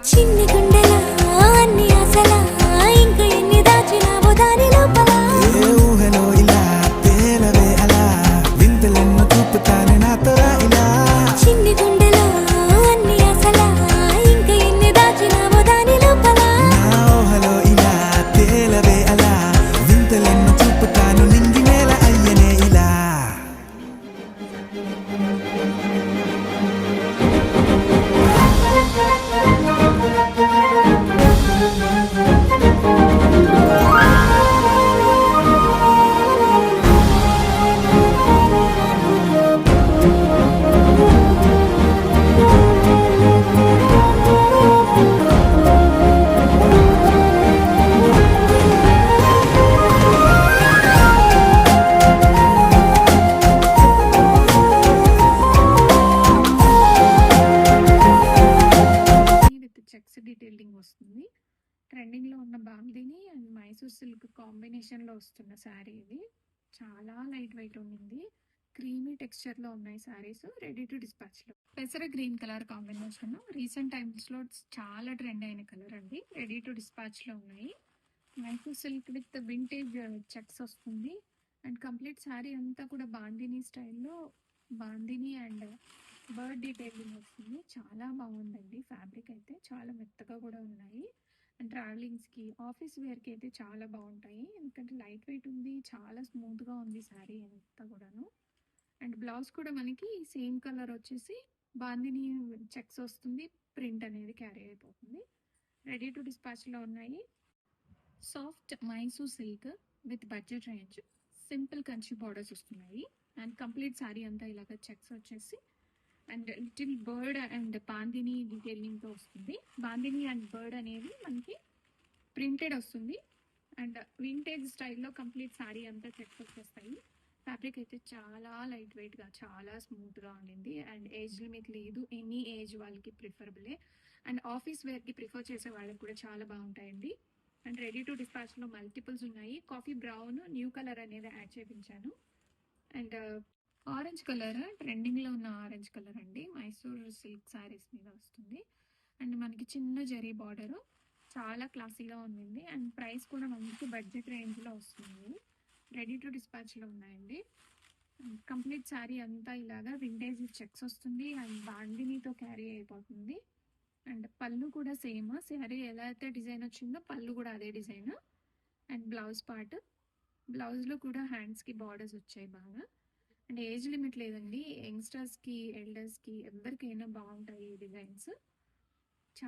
చిన్ని గుండెల అన్ని ఆశల ఇంకా ఎన్ని దాచినావో దాని లోపల ఏ ఊహలో ఇలా తేలవే అలా వింతలెన్నో చూపుతానే నాతో రా ఇలా చిన్ని గుండెల అన్ని ఆశల ఇంకా ఎన్ని దాచినావో దాని లోపల నా ఊహలో ఇలా తేలవే అలా వింతలెన్నో చూపుతాను నింగి నేల అయ్యనే ఇలా విత్ చెక్స్ డీటెయిలింగ్ వస్తుంది. ట్రెండింగ్ లో ఉన్న bandhani and Mysore silk combination లో వస్తున్న శారీ ఇది. చాలా లైట్ వెయిట్ ఉంది. క్రీమీ టెక్స్చర్ లో ఉన్నాయి శారీస్. రెడీ టు డిస్పాచ్ లో పెసర green colour combination recent times లో చాలా ట్రెండ్ అయిన కలర్ అండి. రెడీ టు డిస్పాచ్ లో ఉన్నాయి. Mysore silk with vintage checks వస్తుంది. అండ్ కంప్లీట్ శారీ అంతా కూడా బాందిని స్టైల్లో బాందిని అండ్ బర్డ్ డీటెయిలింగ్ వస్తుంది. చాలా బాగుందండి. ఫ్యాబ్రిక్ అయితే చాలా మెత్తగా కూడా ఉన్నాయి. అండ్ ట్రావెలింగ్స్కి ఆఫీస్ వేర్కి అయితే చాలా బాగుంటాయి. ఎందుకంటే లైట్ వెయిట్ ఉంది, చాలా స్మూత్గా ఉంది శారీ అంతా కూడాను. అండ్ బ్లౌజ్ కూడా మనకి సేమ్ కలర్ వచ్చేసి బాందిని చెక్స్ వస్తుంది. ప్రింట్ అనేది క్యారీ అయిపోతుంది. రెడీ టు డిస్పాచ్లో ఉన్నాయి. Soft Mysore silk with budget range simple Kanchi borders వస్తున్నాయి. అండ్ కంప్లీట్ శారీ అంతా ఇలాగ చెక్స్ వచ్చేసి and little bird and bandhani డీటెయిలింగ్తో వస్తుంది. బాందిని అండ్ బర్డ్ అనేవి మనకి ప్రింటెడ్ వస్తుంది. అండ్ వింటేజ్ స్టైల్లో కంప్లీట్ శారీ అంతా చెక్స్ వచ్చేస్తాయి. ఫ్యాబ్రిక్ అయితే చాలా లైట్ వెయిట్గా చాలా స్మూత్గా ఉండింది. అండ్ ఏజ్ లిమిట్ లేదు, ఎనీ ఏజ్ వాళ్ళకి ప్రిఫరబులే. అండ్ ఆఫీస్ వేర్కి ప్రిఫర్ చేసే వాళ్ళకి కూడా చాలా బాగుంటాయండి. అండ్ రెడీ టు డిస్పాచ్లో మల్టిపుల్స్ ఉన్నాయి. కాఫీ బ్రౌన్ న్యూ కలర్ అనేది యాడ్ చేయించాను. అండ్ ఆరెంజ్ కలర్ ట్రెండింగ్లో ఉన్న ఆరెంజ్ కలర్ అండి. మైసూర్ సిల్క్ శారీస్ మీద వస్తుంది. అండ్ మనకి చిన్న జరీ బార్డర్ చాలా క్లాసీగా ఉంది. అండ్ ప్రైస్ కూడా మనకి బడ్జెట్ రేంజ్లో వస్తుంది. రెడీ టు డిస్పాచ్లో ఉన్నాయండి. కంప్లీట్ శారీ అంతా ఇలాగా వింటేజ్ చెక్స్ వస్తుంది. అండ్ బాండినీతో క్యారీ అయిపోతుంది. అండ్ పళ్ళు కూడా సేమ్ శారీ ఎలా అయితే డిజైన్ వచ్చిందో పళ్ళు కూడా అదే డిజైన్. అండ్ బ్లౌజ్ పార్ట్, బ్లౌజ్లో కూడా హ్యాండ్స్కి బార్డర్స్ వచ్చాయి బాగా. అండ్ ఏజ్ లిమిట్ లేదండి. యంగ్స్టర్స్కి ఎల్డర్స్కి ఎవరికైనా బాగుంటాయి ఈ డిజైన్స్.